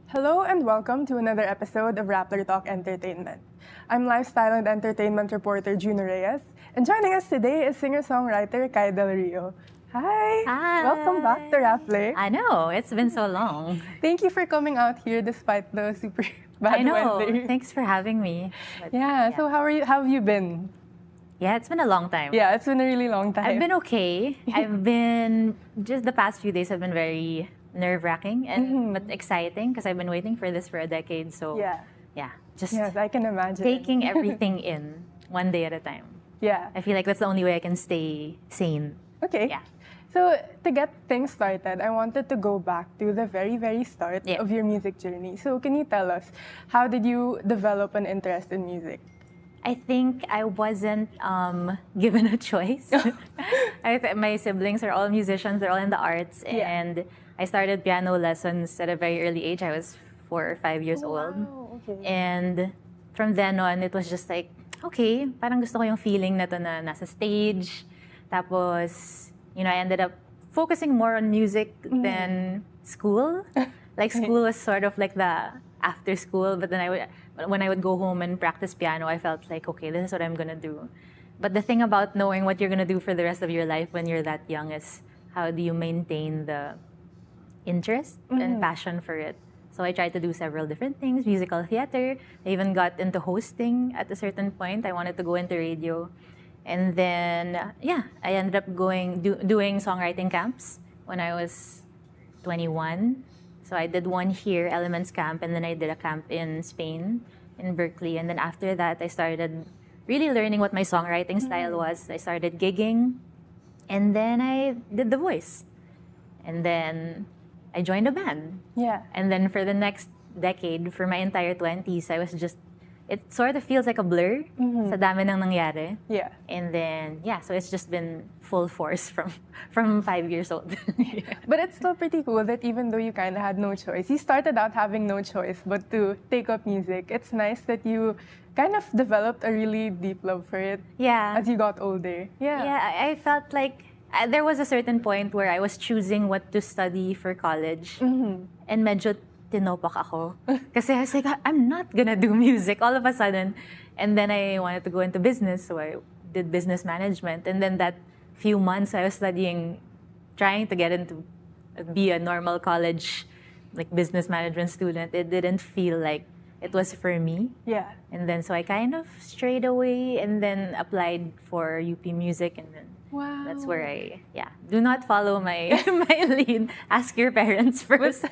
Hello and welcome to another episode of Rappler Talk Entertainment. I'm lifestyle and entertainment reporter Juno Reyes, and joining us today is singer-songwriter Kai del Rio. Hi! Hi! Welcome back to Rappler. I know, it's been so long. Thank you for coming out here despite the super bad I know, weather. thanks for having me. But, Yeah, so how have you been? Yeah, it's been a long time. Yeah, it's been a really long time. I've been okay. Just the past few days have been very nerve-wracking and but exciting because I've been waiting for this for a decade. So yeah, just Yes, I can imagine. taking everything in one day at a time. Yeah. I feel like that's the only way I can stay sane. Okay. Yeah. So to get things started, I wanted to go back to the very, very start Yeah. of your music journey. So can you tell us, how did you develop an interest in music? I think I wasn't given a choice. My siblings are all musicians, they're all in the arts, and I started piano lessons at a very early age. I was 4 or 5 years old. Wow, okay. And from then on, it was just like, okay, parang gusto ko yung feeling na to na nasa stage. Tapos, I ended up focusing more on music than school. Like school was sort of like the after school, but then when I would go home and practice piano, I felt like, okay, this is what I'm gonna do. But the thing about knowing what you're gonna do for the rest of your life when you're that young is how do you maintain the interest and passion for it. So I tried to do several different things, musical theater. I even got into hosting at a certain point. I wanted to go into radio. And then, I ended up doing songwriting camps when I was 21. So I did one here, Elements Camp, and then I did a camp in Spain, in Berkeley. And then after that, I started really learning what my songwriting style was. I started gigging, and then I did The Voice. And then I joined a band. Yeah. And then for the next decade, for my entire 20s, it sort of feels like a blur sa dami nang nangyari. Yeah. And then, so it's just been full force from 5 years old. But it's still pretty cool that even though you kind of had no choice, you started out having no choice but to take up music. It's nice that you kind of developed a really deep love for it as you got older. Yeah. Yeah, I felt like there was a certain point where I was choosing what to study for college. And medyo tinopak ako. Kasi I was like, I'm not gonna do music all of a sudden. And then I wanted to go into business, so I did business management. And then that few months I was trying to be a normal college, like business management student. It didn't feel like it was for me. Yeah. And then so I kind of strayed away and then applied for UP Music, and then that's where do not follow my lead. Ask your parents first.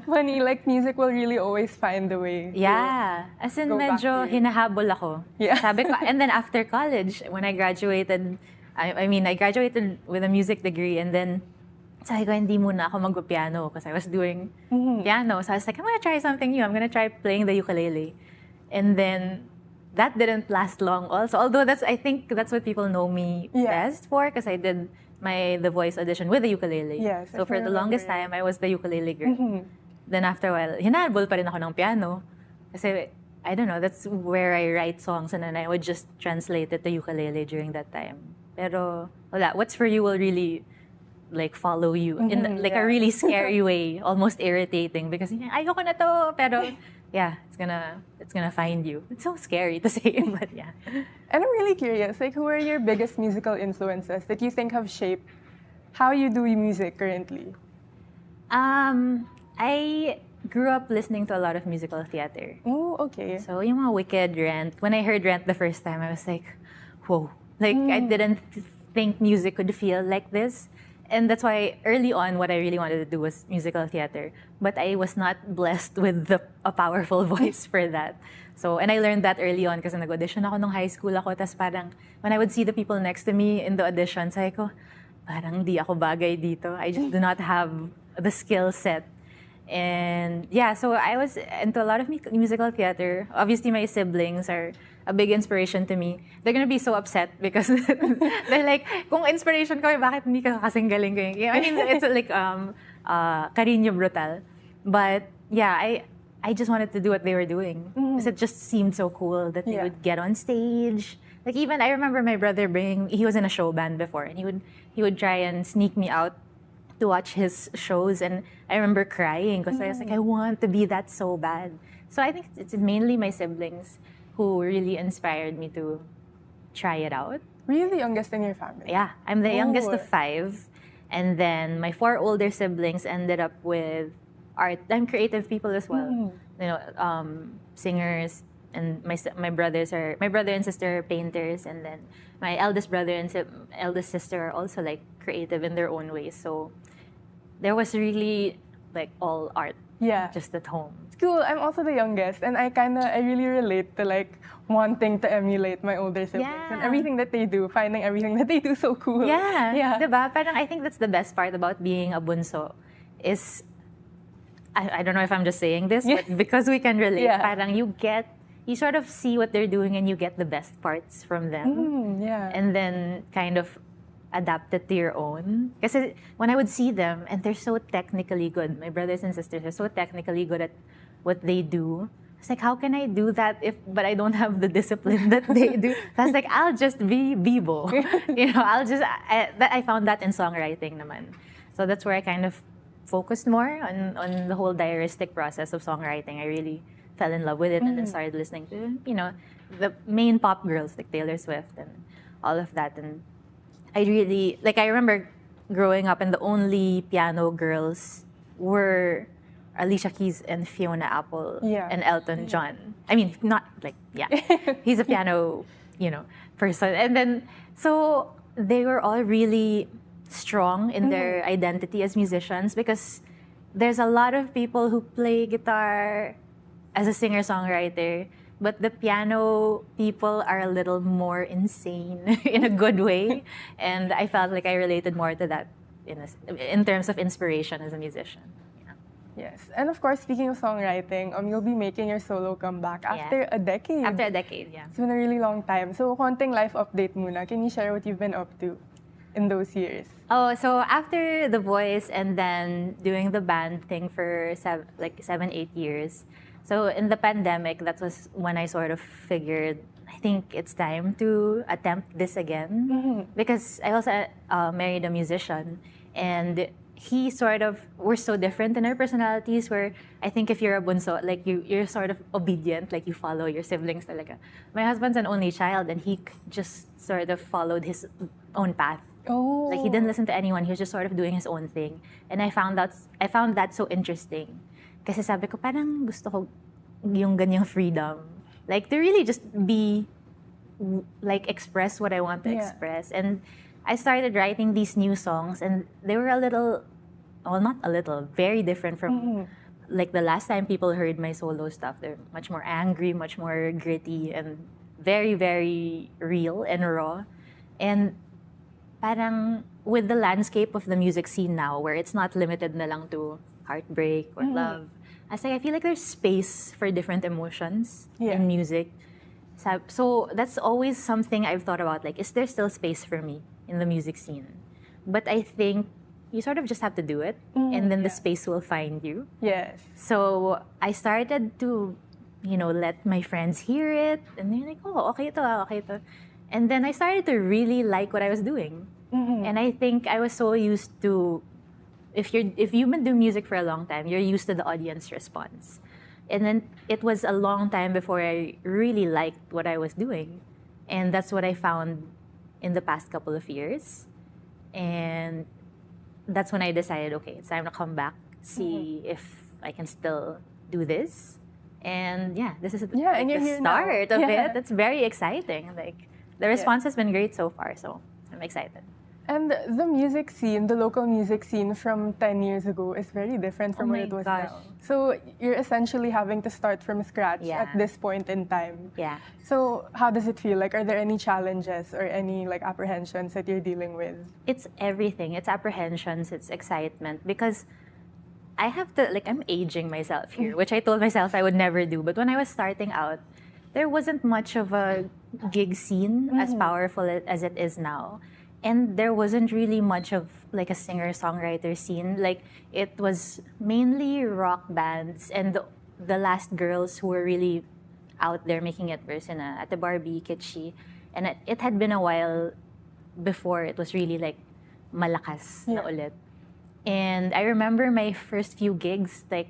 Funny, like music will really always find a way. Yeah. As in, go back medyo to you. hinahabol ako. Yeah. Sabi ko, and then after college, when I graduated, I graduated with a music degree, and then sabi ko, hindi muna ako magpa-piano because I was doing piano. So I was like, I'm gonna try something new. I'm gonna try playing the ukulele. And then that didn't last long also. Although I think that's what people know me best for, because I did The Voice audition with the ukulele. Yes, so for the longest time, I was the ukulele girl. Then after a while, hinabol pa rin ako ng piano. Kasi, I don't know, that's where I write songs, and then I would just translate it to ukulele during that time. Pero, wala, what's for you will really follow you in a really scary way, almost irritating, because ayoko na to, pero it's gonna find you. It's so scary to say, but yeah. And I'm really curious, who are your biggest musical influences that you think have shaped how you do music currently? I grew up listening to a lot of musical theater. Oh, okay. So yung mga Wicked, Rent. When I heard Rent the first time, I was like, whoa. I didn't think music could feel like this. And that's why early on, what I really wanted to do was musical theater. But I was not blessed with a powerful voice for that. So, and I learned that early on kasi nag-audition ako nung high school ako. Tapos parang, when I would see the people next to me in the audition, sabi ko, parang di ako bagay dito. I just do not have the skill set. And so I was into a lot of musical theater. Obviously, my siblings are a big inspiration to me. They're gonna be so upset because they're like, kung inspiration ko, bakit hindi ka kasing galing ko? I mean, it's like Cariño Brutal. But I just wanted to do what they were doing because it just seemed so cool that they would get on stage. Like even I remember my brother he was in a show band before, and he would try and sneak me out to watch his shows, and I remember crying because I was like, I want to be that so bad. So I think it's mainly my siblings who really inspired me to try it out. Were you the youngest in your family? Yeah, I'm the youngest of 5. And then my 4 older siblings ended up with art. I'm creative people as well. You know, singers, and my brother and sister are painters, and then my eldest brother and eldest sister are also like creative in their own ways. So there was really like all art. Yeah. Just at home. It's cool. I'm also the youngest, and I really relate to like wanting to emulate my older siblings and everything that they do, finding everything that they do so cool. Yeah. Diba? Parang I think that's the best part about being a bunso is, I don't know if I'm just saying this, but because we can relate, parang you sort of see what they're doing and you get the best parts from them. And then kind of adapt it to your own. Because when I would see them, and they're so technically good, my brothers and sisters are so technically good at what they do. It's like, how can I do that but I don't have the discipline that they do? So I was like, I'll just be Bibo. You know, I found that in songwriting naman. So that's where I kind of focused more on the whole diaristic process of songwriting. I really fell in love with it and then started listening to, you know, the main pop girls like Taylor Swift and all of that. And I really, like, I remember growing up and the only piano girls were Alicia Keys and Fiona Apple and Elton John. I mean, not like, he's a piano, you know, person. And then, so they were all really strong in their identity as musicians, because there's a lot of people who play guitar as a singer-songwriter, but the piano people are a little more insane in a good way. And I felt like I related more to that in terms of inspiration as a musician. Yes. And of course, speaking of songwriting, you'll be making your solo comeback after a decade. After a decade, yeah. It's been a really long time. So, konting life update muna. Can you share what you've been up to in those years? Oh, so after The Voice and then doing the band thing for 7-8 years. So in the pandemic, that was when I sort of figured, I think it's time to attempt this again. Because I also married a musician, and we're so different in our personalities, where I think if you're a bunso, like you're sort of obedient, like you follow your siblings talaga. My husband's an only child, and he just sort of followed his own path. Oh. Like he didn't listen to anyone, he was just sort of doing his own thing. And I found that so interesting. Kasi sabi ko, parang gusto ko yung ganyang freedom. Like to really just be, like express what I want to express. And I started writing these new songs, and they were very different from like the last time people heard my solo stuff. They're much more angry, much more gritty, and very, very real and raw. And parang with the landscape of the music scene now, where it's not limited na lang to heartbreak or love, I feel like there's space for different emotions in music. So that's always something I've thought about, like, is there still space for me in the music scene? But I think you sort of just have to do it, and then the space will find you. Yes. So I started to, let my friends hear it, and they're like, oh, okay ito. And then I started to really like what I was doing. And I think I was so used to, if you've been doing music for a long time, you're used to the audience response. And then it was a long time before I really liked what I was doing. And that's what I found in the past couple of years. And that's when I decided, okay, it's time to come back, see if I can still do this. And this is the start of it. That's very exciting. Like, the response has been great so far, so I'm excited. And the music scene, the local music scene from 10 years ago is very different from what it was now. So you're essentially having to start from scratch at this point in time. Yeah. So how does it feel? Like, are there any challenges or any apprehensions that you're dealing with? It's everything. It's apprehensions, it's excitement, because I have to, I'm aging myself here, which I told myself I would never do. But when I was starting out, there wasn't much of a gig scene as powerful as it is now. And there wasn't really much of a singer-songwriter scene. Like, it was mainly rock bands, and the last girls who were really out there making it were sina Ate Barbie, Kitschy. And it had been a while before it was really malakas na ulit. And I remember my first few gigs, like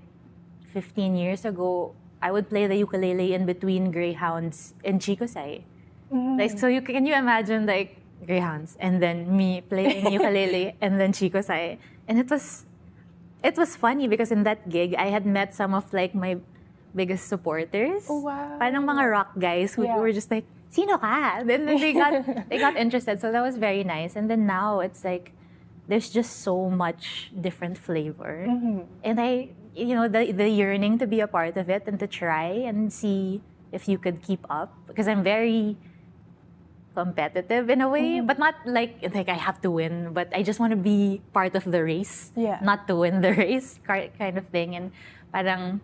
15 years ago, I would play the ukulele in between Greyhounds and Chicosay. Like, so can you imagine like Greyhounds and then me playing ukulele and then Chicosay? And it was funny because in that gig, I had met some of like my biggest supporters. Oh, wow. Parang mga rock guys who were just like, sino ka? Then they got interested. So that was very nice. And then now it's like, there's just so much different flavor. And the yearning to be a part of it and to try and see if you could keep up. Because I'm very competitive in a way, but not like I have to win, but I just want to be part of the race, not to win the race kind of thing. And parang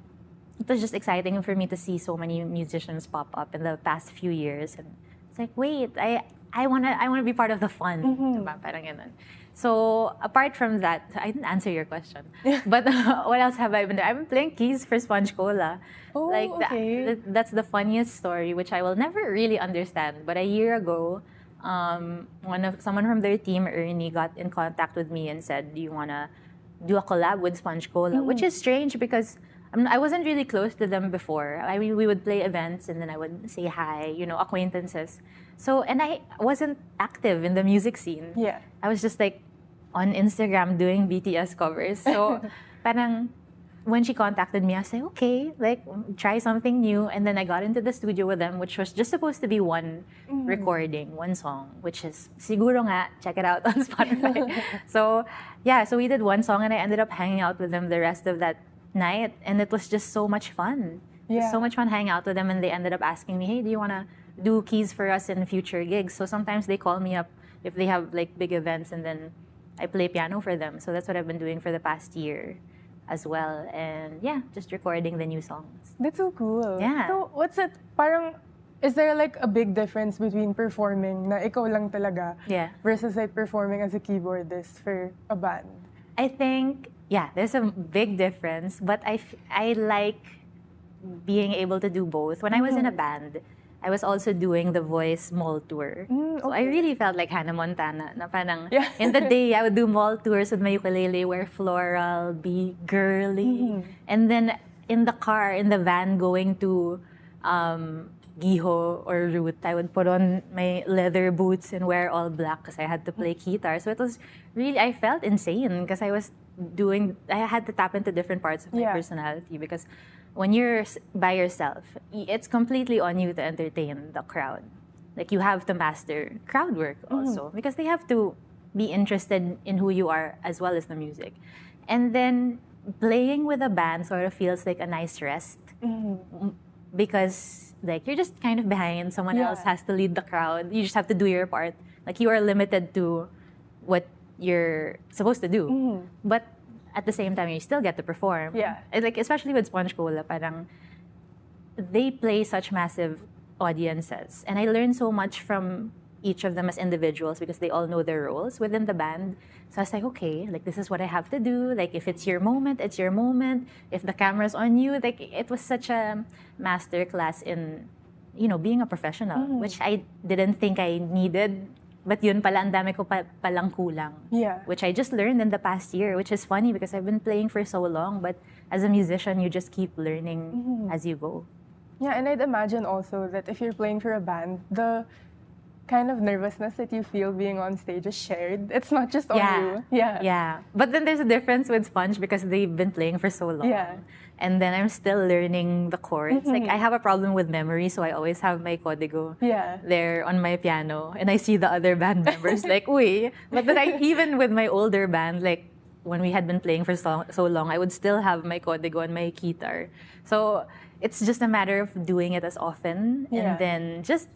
it was just exciting for me to see so many musicians pop up in the past few years. And it's like, wait, I wanna be part of the fun. Diba? Parang ganun. So apart from that, I didn't answer your question. But what else have I been doing? I've been playing keys for Sponge Cola. Oh, okay. That's the funniest story, which I will never really understand. But a year ago, someone from their team, Ernie, got in contact with me and said, "Do you wanna do a collab with Sponge Cola?" Which is strange because I wasn't really close to them before. I mean, we would play events and then I would say hi, acquaintances. So, and I wasn't active in the music scene. Yeah. I was just like on Instagram doing BTS covers. So, parang when she contacted me, I was like, okay, like try something new. And then I got into the studio with them, which was just supposed to be one recording, one song, which is siguro nga, check it out on Spotify. So, yeah, so we did one song and I ended up hanging out with them the rest of that night. And it was just so much fun. Yeah. So much fun hanging out with them. And they ended up asking me, hey, do you want to do keys for us in future gigs? So sometimes they call me up if they have like big events and then I play piano for them. So that's what I've been doing for the past year as well. And yeah, just recording the new songs. That's so cool. Yeah. So what's it, parang, is there like a big difference between performing na ikaw lang talaga versus like performing as a keyboardist for a band? I think, yeah, there's a big difference, but I like being able to do both. When I was in a band, I was also doing the Voice mall tour. Okay. So I really felt like Hannah Montana. Na parang, in the day, I would do mall tours with my ukulele, wear floral, be girly. And then in the car, in the van going to Giho or Root, I would put on my leather boots and wear all black because I had to play guitar. So it was really, I felt insane because I had to tap into different parts of my personality because when you're by yourself, it's completely on you to entertain the crowd. Like you have to master crowd work also because they have to be interested in who you are as well as the music. And then playing with a band sort of feels like a nice rest because like you're just kind of behind, someone else has to lead the crowd. You just have to do your part. Like you are limited to what you're supposed to do. But at the same time, you still get to perform. Yeah. And like, especially with Sponge Cola, parang they play such massive audiences. And I learned so much from each of them as individuals because they all know their roles within the band. So I was like, okay, like this is what I have to do. Like if it's your moment, it's your moment. If the camera's on you, like it was such a master class in, being a professional, which I didn't think I needed. But yun pala, ang dami ko palang kulang. Yeah. Which I just learned in the past year, which is funny because I've been playing for so long, but as a musician, you just keep learning as you go. Yeah, and I'd imagine also that if you're playing for a band, the kind of nervousness that you feel being on stage is shared. It's not just on you. Yeah. Yeah. But then there's a difference with Sponge because they've been playing for so long. Yeah. And then I'm still learning the chords. Like I have a problem with memory, so I always have my código there on my piano. And I see the other band members like, uy. But then even with my older band, like when we had been playing for so long, I would still have my código on my guitar. So it's just a matter of doing it as often. And then just,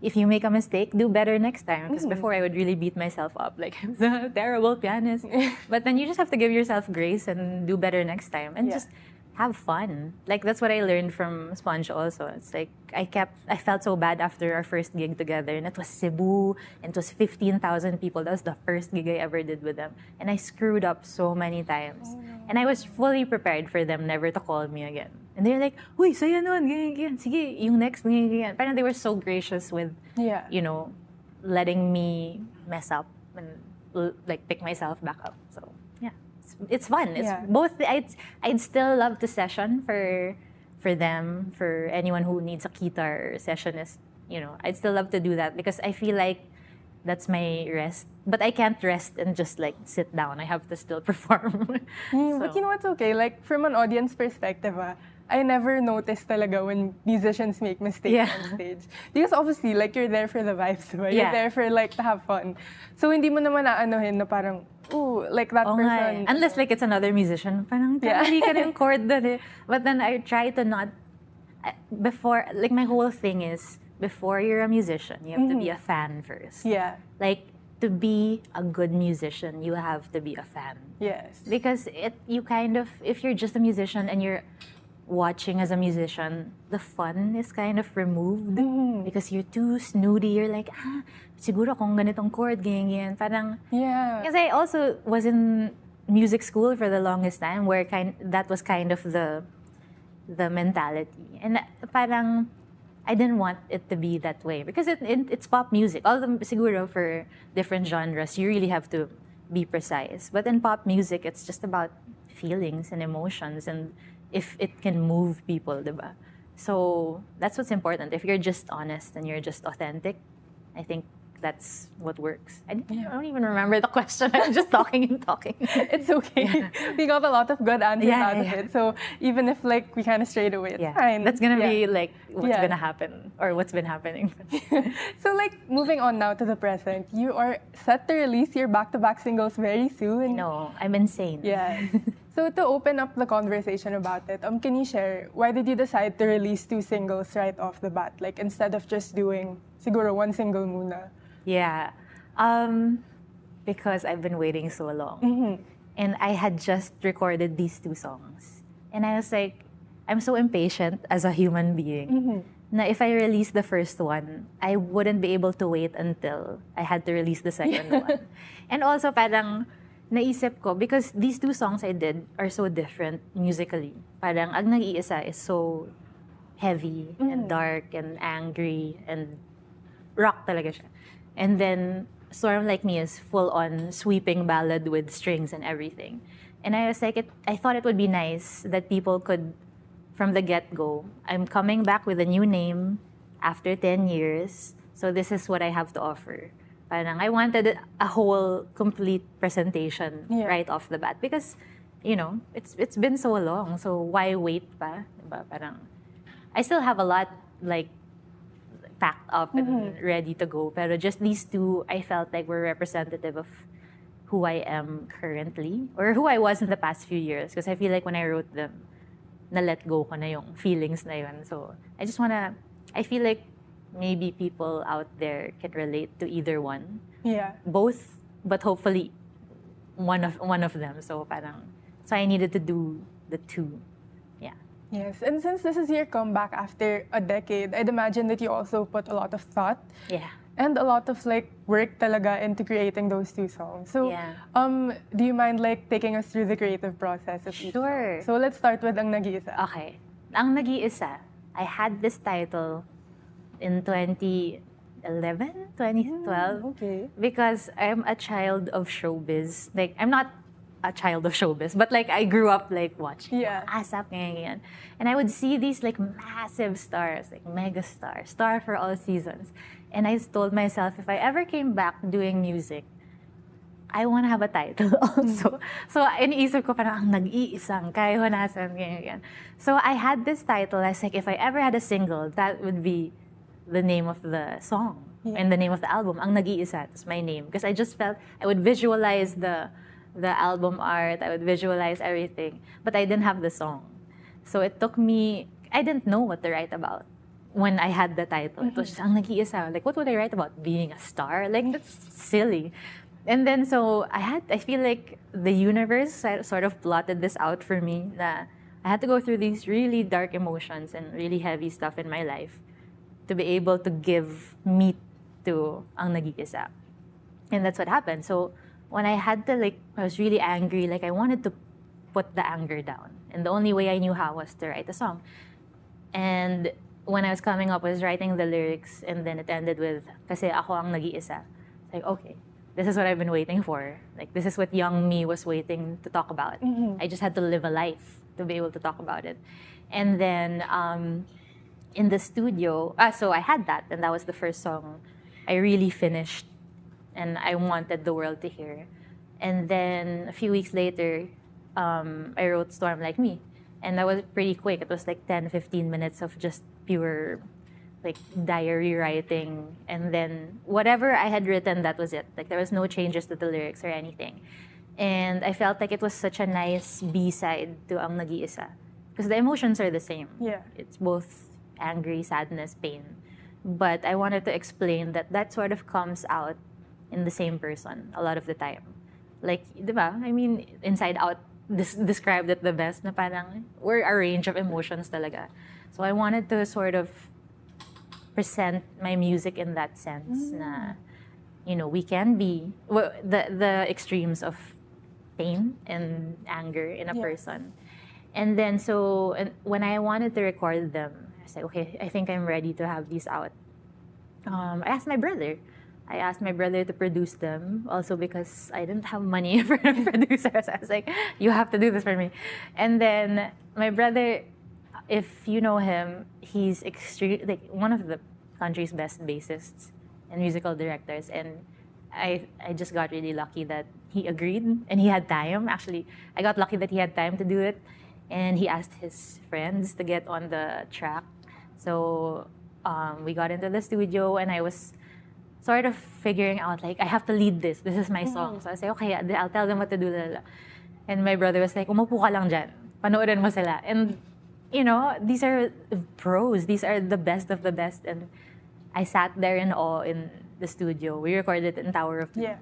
if you make a mistake, do better next time. Because before I would really beat myself up, like I'm a terrible pianist. But then you just have to give yourself grace and do better next time. And just have fun. Like that's what I learned from Sponge also. It's like I felt so bad after our first gig together, and it was Cebu, and it was 15,000 people. That was the first gig I ever did with them, and I screwed up so many times. And I was fully prepared for them never to call me again. And they're like, "Uy, saya nun, ganyan. Sige, yung next, ganyan." Parang they were so gracious with, letting me mess up and like pick myself back up. So yeah. it's fun. It's both. I'd still love to session for them, for anyone who needs a guitar or sessionist. You know, I'd still love to do that because I feel like that's my rest. But I can't rest and just like sit down. I have to still perform. But you know what's okay? Like from an audience perspective, I never noticed talaga when musicians make mistakes on stage. Because obviously, like, you're there for the vibes, right? You're there for, like, to have fun. So, hindi mo naman naanohin na parang, ooh, like that person. Unless, like, it's another musician. Parang, hindi ka na yung chord doon eh. But then I try to not, before, like, my whole thing is, before you're a musician, you have to be a fan first. Yeah. Like, to be a good musician, you have to be a fan. Yes. Because you kind of, if you're just a musician and you're watching as a musician, the fun is kind of removed because you're too snooty. You're like, siguro kung ganitong chord, ganyan. Parang, because I also was in music school for the longest time where that was kind of the mentality. And parang, I didn't want it to be that way because it's pop music. Although siguro for different genres, you really have to be precise. But in pop music, it's just about feelings and emotions and if it can move people, diba? So that's what's important. If you're just honest and you're just authentic, I think that's what works. I don't even remember the question. I'm just talking and talking. It's okay. We got a lot of good answers out of it. So even if like we kind of strayed away, it's fine. That's gonna be like what's gonna happen or what's been happening. So like moving on now to the present, you are set to release your back-to-back singles very soon. No, I'm insane. Yeah. So to open up the conversation about it, can you share why did you decide to release 2 singles right off the bat, like instead of just doing siguro 1 single muna? Yeah, because I've been waiting so long, and I had just recorded these 2 songs, and I was like, I'm so impatient as a human being. Na if I release the first one, I wouldn't be able to wait until I had to release the second one, and also parang naisip ko, because these 2 songs I did are so different musically. Parang Ang Nag-iisa is so heavy and dark and angry and rock talaga siya. And then Storm Like Me is full-on sweeping ballad with strings and everything. And I was like, I thought it would be nice that people could, from the get-go, I'm coming back with a new name after 10 years, so this is what I have to offer. Parang I wanted a whole complete presentation right off the bat because, you know, it's been so long, so why wait pa? Diba? Parang I still have a lot like packed up and ready to go, pero just these 2 I felt like were representative of who I am currently or who I was in the past few years because I feel like when I wrote them, na-let go ko na yung feelings na yun. So I feel like maybe people out there can relate to either one. Yeah. Both, but hopefully one of them. So I needed to do the 2. Yeah. Yes, and since this is your comeback after a decade, I'd imagine that you also put a lot of thought and a lot of like work talaga into creating those 2 songs. So, do you mind like taking us through the creative process of each song? So let's start with Ang Nag-iisa. Okay. Ang Nag-iisa, I had this title in 2011, 2012. Because I'm a child of showbiz. Like, I'm not a child of showbiz, but like I grew up like watching ASAP ganyan. And I would see these like massive stars, like mega stars, star for all seasons. And I told myself, if I ever came back doing music, I want to have a title also. So iniisip ko parang Ang Nag-iisang Kaihonasan, ganyan. So I had this title. I was like, if I ever had a single, that would be the name of the song and the name of the album. Ang Nag-iisa, that's my name. Because I just felt I would visualize the album art, I would visualize everything, but I didn't have the song. So it took me, I didn't know what to write about when I had the title. It was just Ang Nag-iisa. Like, what would I write about? Being a star? Like, that's silly. And then so I feel like the universe sort of plotted this out for me that I had to go through these really dark emotions and really heavy stuff in my life to be able to give meat to Ang Nag-iisa. And that's what happened. So when I had to I was really angry, like I wanted to put the anger down. And the only way I knew how was to write a song. And when I was coming up, I was writing the lyrics and then it ended with, kasi ako ang nag-iisa. It's like, okay, this is what I've been waiting for. Like, this is what young me was waiting to talk about. I just had to live a life to be able to talk about it. And then in the studio, so I had that, and that was the first song I really finished, and I wanted the world to hear. And then a few weeks later, I wrote Storm Like Me. And that was pretty quick. It was like 10, 15 minutes of just pure like diary writing, and then whatever I had written, that was it. Like, there was no changes to the lyrics or anything. And I felt like it was such a nice B-side to Ang Nag-iisa, because the emotions are the same. Yeah. It's both angry, sadness, pain. But I wanted to explain that that sort of comes out in the same person a lot of the time. Like, diba? I mean, Inside Out described it the best, na parang we're a range of emotions talaga. So I wanted to sort of present my music in that sense, na, you know, we can be the extremes of pain and anger in a person. And then when I wanted to record them, I was like, okay, I think I'm ready to have these out. I asked my brother to produce them, also because I didn't have money for a producer. So I was like, you have to do this for me. And then my brother, if you know him, he's like one of the country's best bassists and musical directors. And I just got really lucky that he agreed, and he had time. Actually, I got lucky that he had time to do it, and he asked his friends to get on the track. So we got into the studio, and I was sort of figuring out, like, I have to lead this. This is my song. So I say, okay, I'll tell them what to do. And my brother was like, umupo ka lang dyan. Panoorin mo sila. And, you know, these are pros. These are the best of the best. And I sat there in awe in the studio. We recorded in Tower of Two. Yeah.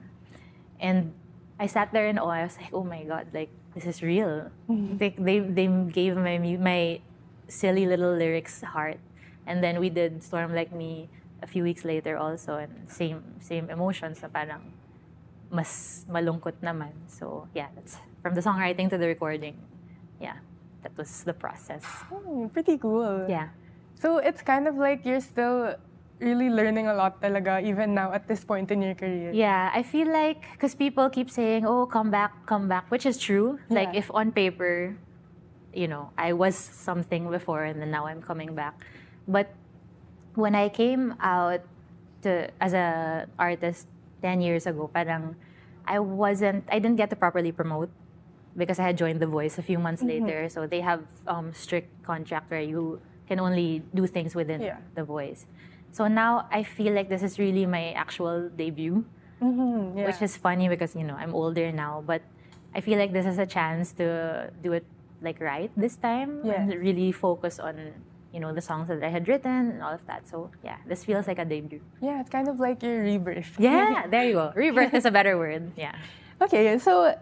And I sat there in awe. I was like, oh my God, like, this is real. They gave my silly little lyrics heart. And then we did Storm Like Me a few weeks later also, and same emotions, na parang mas malungkot naman. So yeah, that's from the songwriting to the recording. Yeah, that was the process. Oh, pretty cool. Yeah. So it's kind of like you're still really learning a lot talaga, even now at this point in your career. Yeah, I feel like, because people keep saying, oh, come back, which is true. Yeah. Like, if on paper, you know, I was something before and then now I'm coming back. But when I came out as an artist 10 years ago, parang I didn't get to properly promote, because I had joined The Voice a few months later. So they have strict contract where you can only do things within The Voice. So now I feel like this is really my actual debut, which is funny because, you know, I'm older now, but I feel like this is a chance to do it like right this time and really focus on, you know, the songs that I had written and all of that. So yeah, this feels like a debut. Yeah, it's kind of like your rebirth. Yeah, there you go. Rebirth is a better word. Yeah. Okay, so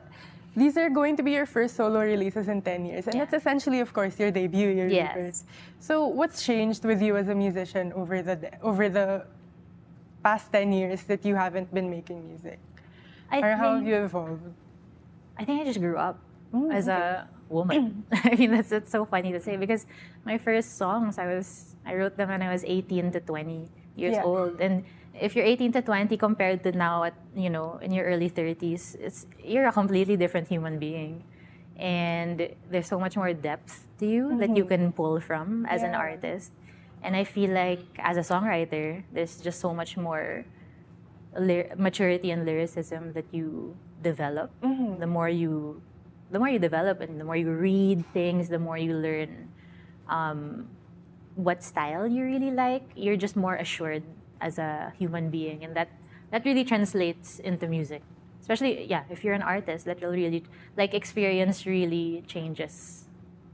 these are going to be your first solo releases in 10 years. And it's essentially, of course, your debut, your rebirth. So what's changed with you as a musician over the past 10 years that you haven't been making music? Or how have you evolved? I think I just grew up as a woman. I mean, that's so funny to say, because my first songs, I wrote them when I was 18 to 20 years old. And if you're 18 to 20 compared to now at, you know, in your early 30s, you're a completely different human being. And there's so much more depth to you that you can pull from as an artist. And I feel like as a songwriter, there's just so much more maturity and lyricism that you develop. The more you develop and the more you read things, the more you learn what style you really like, you're just more assured as a human being. And that really translates into music. Especially, if you're an artist, that will really, like, experience really changes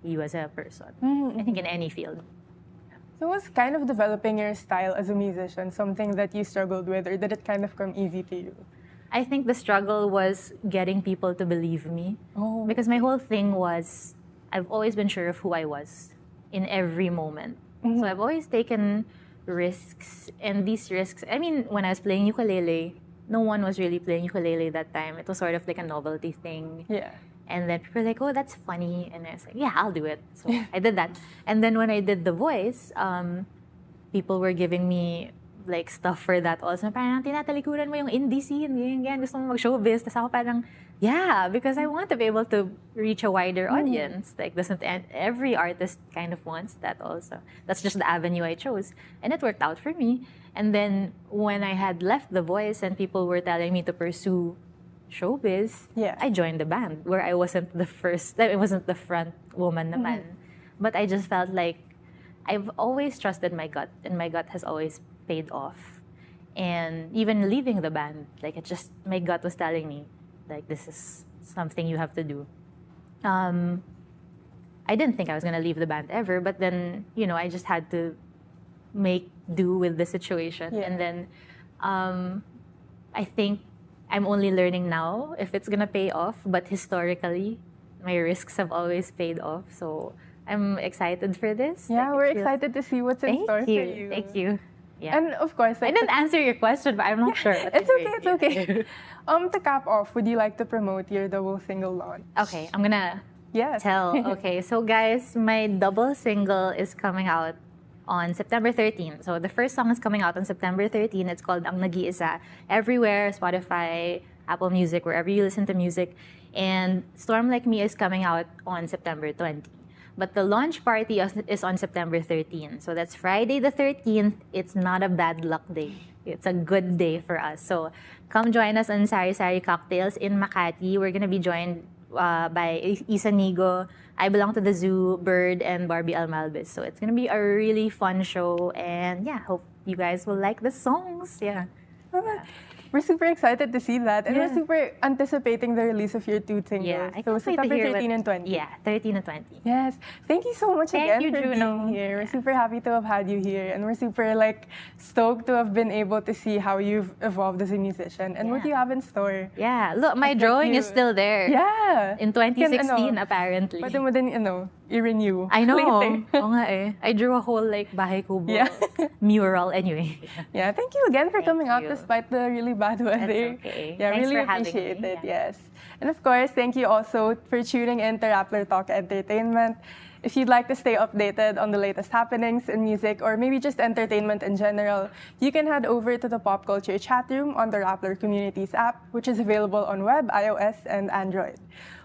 you as a person. I think in any field. So was kind of developing your style as a musician something that you struggled with, or did it kind of come easy to you? I think the struggle was getting people to believe me. Because my whole thing was, I've always been sure of who I was in every moment. So I've always taken risks, and these risks, I mean, when I was playing ukulele, no one was really playing ukulele that time. It was sort of like a novelty thing. Yeah. And then people were like, oh, that's funny. And I was like, yeah, I'll do it. So I did that. And then when I did The Voice, people were giving me like stuff for that also. Parang tinatalikuran mo yung indie scene, ganyan, gusto mo mag-showbiz. Tapos ako parang, yeah, because I want to be able to reach a wider audience. Like, doesn't every artist kind of wants that also. That's just the avenue I chose. And it worked out for me. And then when I had left The Voice and people were telling me to pursue showbiz, I joined the band where I wasn't the front woman naman. But I just felt like I've always trusted my gut, and my gut has always paid off. And even leaving the band, like my gut was telling me, like, this is something you have to do. I didn't think I was gonna leave the band ever, but then, I just had to make do with the situation. And then I think I'm only learning now if it's gonna pay off, but historically, my risks have always paid off. So I'm excited for this. Yeah, we're excited to see what's in store for you. Thank you. Yeah. And of course, I didn't answer your question, but I'm not sure. It's okay. To cap off, would you like to promote your double single launch? Okay, I'm gonna tell. Okay, so guys, my double single is coming out on September 13. So the first song is coming out on September 13. It's called Ang Nag-iisa. Everywhere, Spotify, Apple Music, wherever you listen to music. And Storm Like Me is coming out on September 20. But the launch party is on September 13. So that's Friday the 13th. It's not a bad luck day. It's a good day for us. So come join us on Sari Sari Cocktails in Makati. We're gonna be joined by Isa Nigo, I Belong to the Zoo, Bird, and Barbie Almalbis. So it's gonna be a really fun show. And yeah, hope you guys will like the songs. Yeah. We're super excited to see that. And we're super anticipating the release of your 2 singles. Yeah, I so September 13 and 20. Yeah, 13 and 20. Yes. Thank you so much again for Juno. being here. We're super happy to have had you here. And we're super stoked to have been able to see how you've evolved as a musician and what you have in store. Yeah. Look, my drawing is still there. Yeah. In 2016, apparently. Pwede mo din, i-renew. I know. Later. Oo nga eh. I drew a whole bahay kubo mural anyway. Yeah, thank you again for coming out despite the really bad weather. That's okay. Yeah, Thanks really for having appreciate me. it. Yes. And of course, thank you also for tuning in to Rappler Talk Entertainment. If you'd like to stay updated on the latest happenings in music or maybe just entertainment in general, you can head over to the Pop Culture chat room on the Rappler Communities app, which is available on web, iOS, and Android.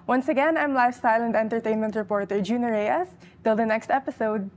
Once again, I'm lifestyle and entertainment reporter Juno Reyes. Till the next episode.